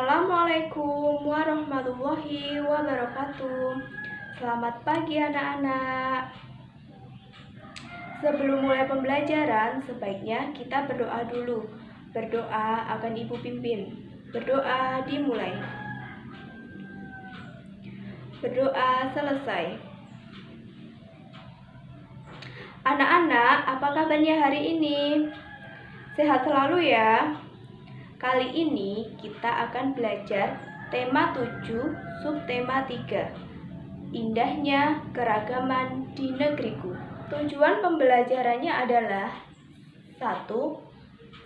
Assalamualaikum warahmatullahi wabarakatuh. Selamat pagi anak-anak. Sebelum mulai pembelajaran, sebaiknya kita berdoa dulu. Berdoa akan Ibu pimpin. Berdoa dimulai. Berdoa selesai. Anak-anak, apa kabarnya hari ini? Sehat selalu ya. Kali ini kita akan belajar tema 7, subtema 3. Indahnya keragaman di negeriku. Tujuan pembelajarannya adalah 1.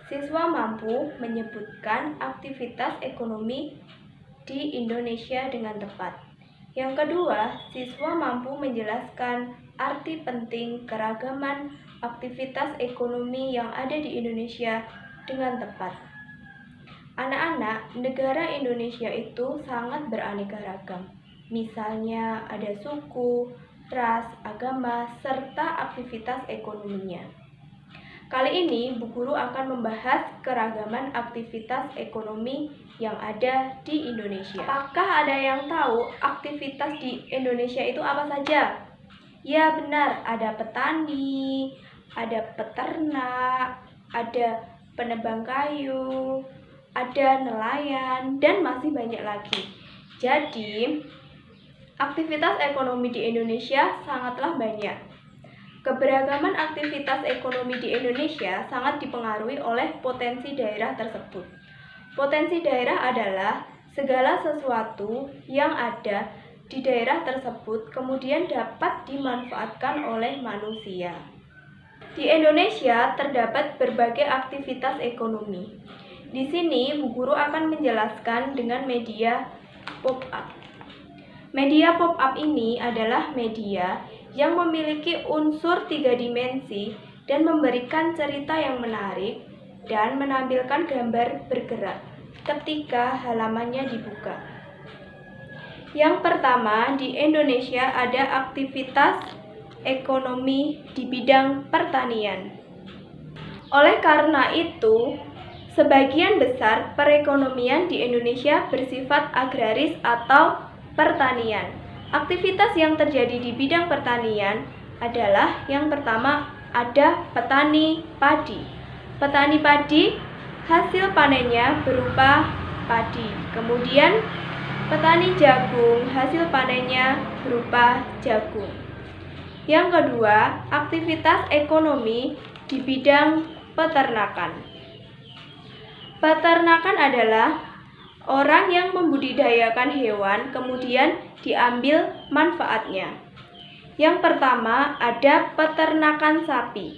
Siswa mampu menyebutkan aktivitas ekonomi di Indonesia dengan tepat. Yang kedua, siswa mampu menjelaskan arti penting keragaman aktivitas ekonomi yang ada di Indonesia dengan tepat. Anak-anak, negara Indonesia itu sangat beraneka ragam. Misalnya ada suku, ras, agama, serta aktivitas ekonominya. Kali ini Bu Guru akan membahas keragaman aktivitas ekonomi yang ada di Indonesia. Apakah ada yang tahu aktivitas di Indonesia itu apa saja? Ya benar, ada petani, ada peternak, ada penebang kayu, ada nelayan, dan masih banyak lagi. Jadi, aktivitas ekonomi di Indonesia sangatlah banyak. Keberagaman aktivitas ekonomi di Indonesia sangat dipengaruhi oleh potensi daerah tersebut. Potensi daerah adalah segala sesuatu yang ada di daerah tersebut kemudian dapat dimanfaatkan oleh manusia. Di Indonesia terdapat berbagai aktivitas ekonomi. Di sini, Bu Guru akan menjelaskan dengan media pop-up. Media pop-up ini adalah media yang memiliki unsur 3 dimensi dan memberikan cerita yang menarik dan menampilkan gambar bergerak ketika halamannya dibuka. Yang pertama, di Indonesia ada aktivitas ekonomi di bidang pertanian. Oleh karena itu, sebagian besar perekonomian di Indonesia bersifat agraris atau pertanian. Aktivitas yang terjadi di bidang pertanian adalah yang pertama ada petani padi. Petani padi hasil panennya berupa padi. Kemudian petani jagung hasil panennya berupa jagung. Yang kedua, aktivitas ekonomi di bidang peternakan. Peternakan adalah orang yang membudidayakan hewan kemudian diambil manfaatnya. Yang pertama ada peternakan sapi.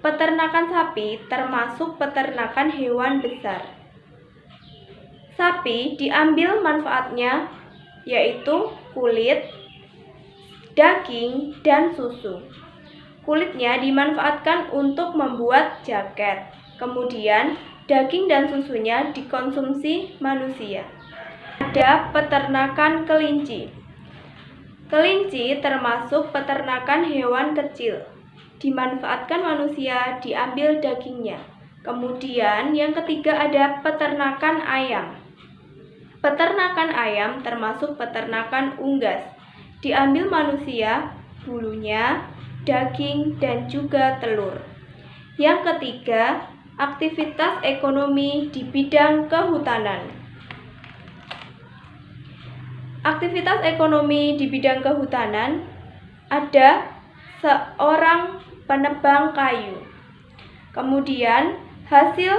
Peternakan sapi termasuk peternakan hewan besar. Sapi diambil manfaatnya yaitu kulit, daging, dan susu. Kulitnya dimanfaatkan untuk membuat jaket. Kemudian daging dan susunya dikonsumsi manusia. Ada peternakan kelinci. Kelinci termasuk peternakan hewan kecil. Dimanfaatkan manusia, diambil dagingnya. Kemudian yang ketiga ada peternakan ayam. Peternakan ayam termasuk peternakan unggas. Diambil manusia, bulunya, daging, dan juga telur. Yang ketiga, aktivitas ekonomi di bidang kehutanan. Aktivitas ekonomi di bidang kehutanan ada seorang penebang kayu. Kemudian Hasil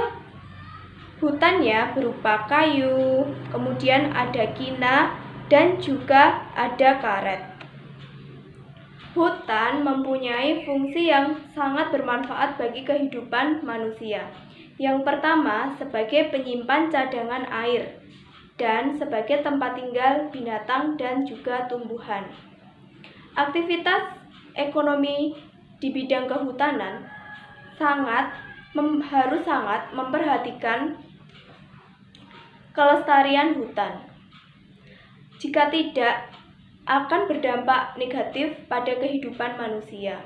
hutannya berupa kayu, kemudian ada kina, dan juga ada karet. Hutan mempunyai fungsi yang sangat bermanfaat bagi kehidupan manusia. Yang pertama, sebagai penyimpan cadangan air dan sebagai tempat tinggal binatang dan juga tumbuhan. Aktivitas ekonomi di bidang kehutanan harus sangat memperhatikan kelestarian hutan. Jika tidak, akan berdampak negatif pada kehidupan manusia.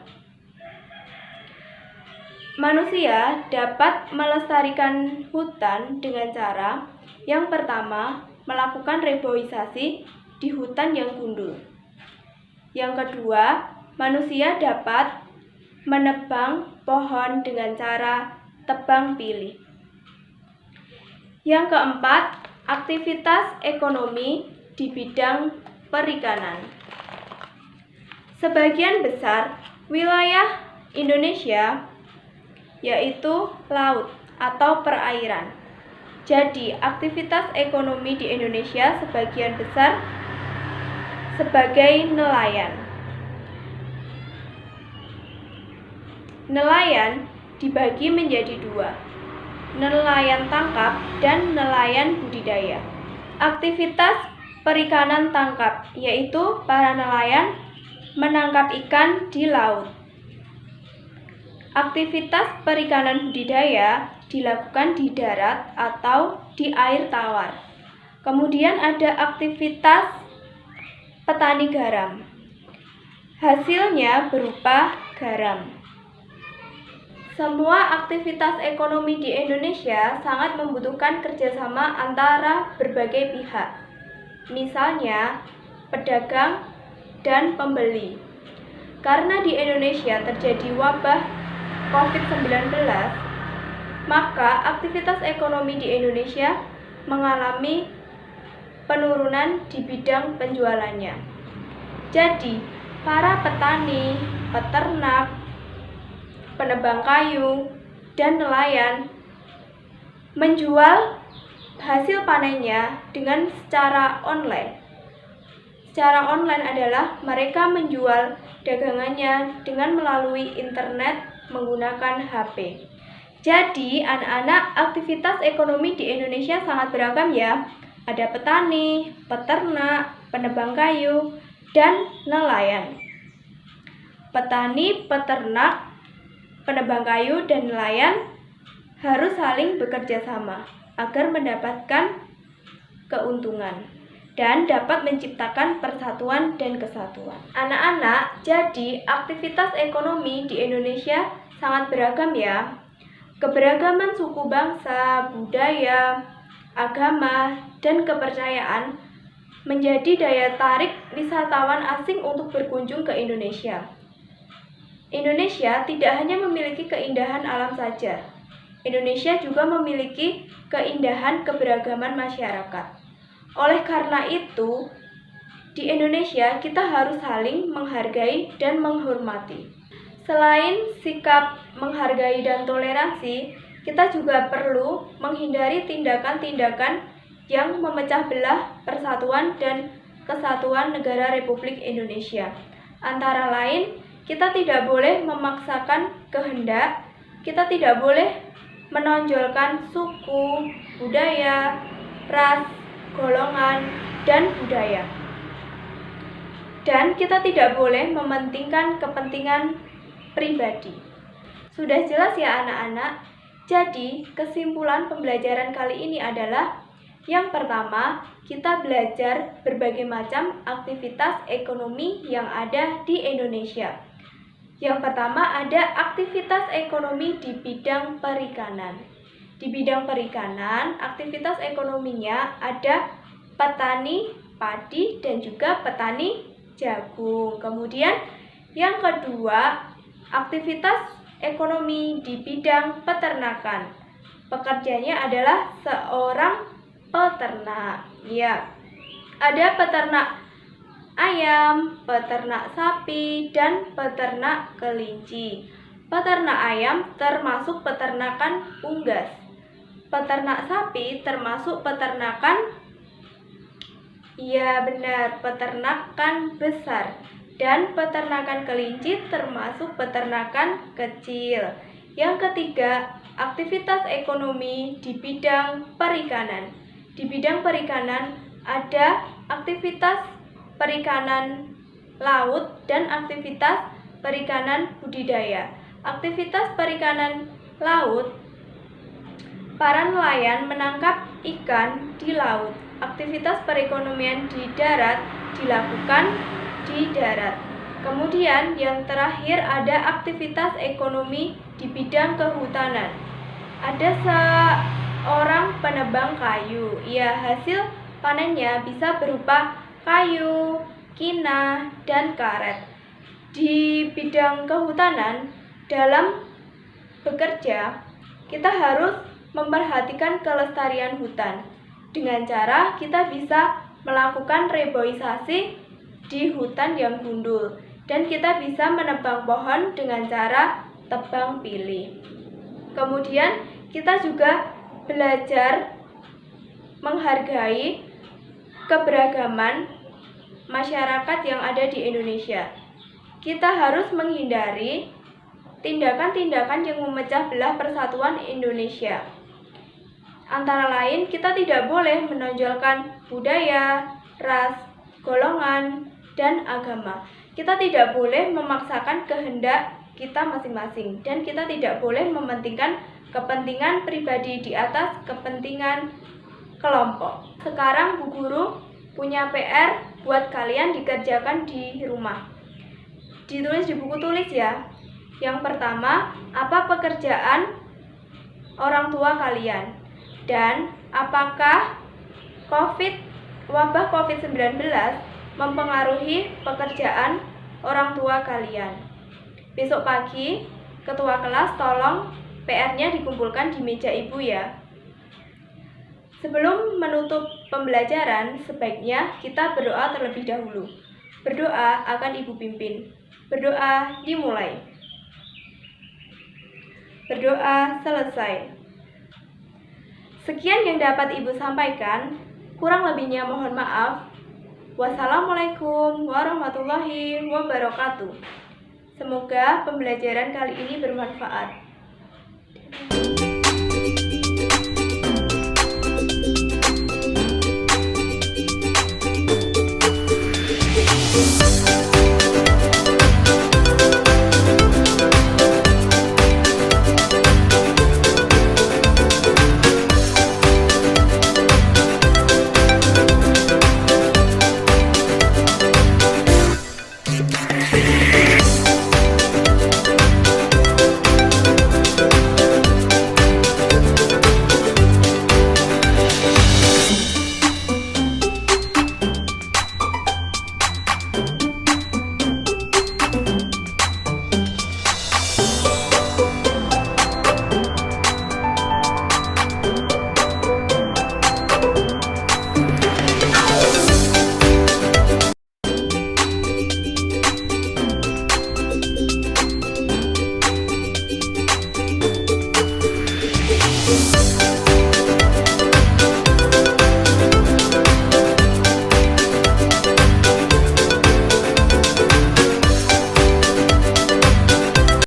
Manusia dapat melestarikan hutan dengan cara yang pertama, melakukan reboisasi di hutan yang gundul. Yang kedua, manusia dapat menebang pohon dengan cara tebang pilih. Yang keempat, aktivitas ekonomi di bidang perikanan. Sebagian besar wilayah Indonesia yaitu laut atau perairan. Jadi, aktivitas ekonomi di Indonesia sebagian besar sebagai nelayan. Nelayan dibagi menjadi dua, nelayan tangkap dan nelayan budidaya. Aktivitas perikanan tangkap, yaitu para nelayan menangkap ikan di laut. Aktivitas perikanan budidaya dilakukan di darat atau di air tawar. Kemudian ada aktivitas petani garam. Hasilnya berupa garam. Semua aktivitas ekonomi di Indonesia sangat membutuhkan kerjasama antara berbagai pihak. Misalnya, pedagang dan pembeli. Karena di Indonesia terjadi wabah COVID-19, maka aktivitas ekonomi di Indonesia mengalami penurunan di bidang penjualannya. Jadi, para petani, peternak, penebang kayu, dan nelayan menjual hasil panennya dengan secara online. Secara online adalah mereka menjual dagangannya dengan melalui internet menggunakan HP. Jadi, anak-anak, aktivitas ekonomi di Indonesia sangat beragam ya. Ada petani, peternak, penebang kayu, dan nelayan. Petani, peternak, penebang kayu, dan nelayan harus saling bekerja sama agar mendapatkan keuntungan dan dapat menciptakan persatuan dan kesatuan. Anak-anak, jadi aktivitas ekonomi di Indonesia sangat beragam ya. Keberagaman suku bangsa, budaya, agama, dan kepercayaan menjadi daya tarik wisatawan asing untuk berkunjung ke Indonesia. Indonesia tidak hanya memiliki keindahan alam saja. Indonesia juga memiliki keindahan keberagaman masyarakat. Oleh karena itu, di Indonesia kita harus saling menghargai dan menghormati. Selain sikap menghargai dan toleransi, kita juga perlu menghindari tindakan-tindakan yang memecah belah persatuan dan kesatuan negara Republik Indonesia. Antara lain, kita tidak boleh memaksakan kehendak, kita tidak boleh menonjolkan suku, budaya, ras, golongan, dan budaya. Dan kita tidak boleh mementingkan kepentingan pribadi. Sudah jelas ya anak-anak? Jadi, kesimpulan pembelajaran kali ini adalah yang pertama, kita belajar berbagai macam aktivitas ekonomi yang ada di Indonesia. Yang pertama ada aktivitas ekonomi di bidang perikanan. Di bidang perikanan, aktivitas ekonominya ada petani padi dan juga petani jagung. Kemudian yang kedua, aktivitas ekonomi di bidang peternakan. Pekerjanya adalah seorang peternak. Ya, ada peternak ayam, peternak sapi, dan peternak kelinci. Peternak ayam termasuk peternakan unggas. Peternak sapi termasuk peternakan, iya benar, peternakan besar. Dan peternakan kelinci termasuk peternakan kecil. Yang ketiga, aktivitas ekonomi di bidang perikanan. Di bidang perikanan ada aktivitas perikanan laut dan aktivitas perikanan budidaya. Aktivitas perikanan laut, para nelayan menangkap ikan di laut. Aktivitas perekonomian di darat dilakukan di darat. Kemudian yang terakhir ada aktivitas ekonomi di bidang kehutanan. Ada seorang penebang kayu. Ya, hasil panennya bisa berupa kayu, kina, dan karet. Di bidang kehutanan, dalam bekerja, kita harus memperhatikan kelestarian hutan. Dengan cara kita bisa melakukan reboisasi di hutan yang gundul, dan kita bisa menebang pohon dengan cara tebang pilih. Kemudian kita juga belajar menghargai keberagaman masyarakat yang ada di Indonesia. Kita harus menghindari tindakan-tindakan yang memecah belah persatuan Indonesia. Antara lain, kita tidak boleh menonjolkan budaya, ras, golongan, dan agama. Kita tidak boleh memaksakan kehendak kita masing-masing, dan kita tidak boleh mementingkan kepentingan pribadi di atas kepentingan kelompok. Sekarang Bu Guru punya PR buat kalian dikerjakan di rumah. Ditulis di buku tulis ya. Yang pertama, apa pekerjaan orang tua kalian? Dan apakah wabah COVID-19 mempengaruhi pekerjaan orang tua kalian? Besok pagi, ketua kelas tolong PR-nya dikumpulkan di meja ibu ya. Sebelum menutup pembelajaran, sebaiknya kita berdoa terlebih dahulu. Berdoa akan ibu pimpin. Berdoa dimulai. Berdoa selesai. Sekian yang dapat ibu sampaikan. Kurang lebihnya mohon maaf. Wassalamualaikum warahmatullahi wabarakatuh. Semoga pembelajaran kali ini bermanfaat.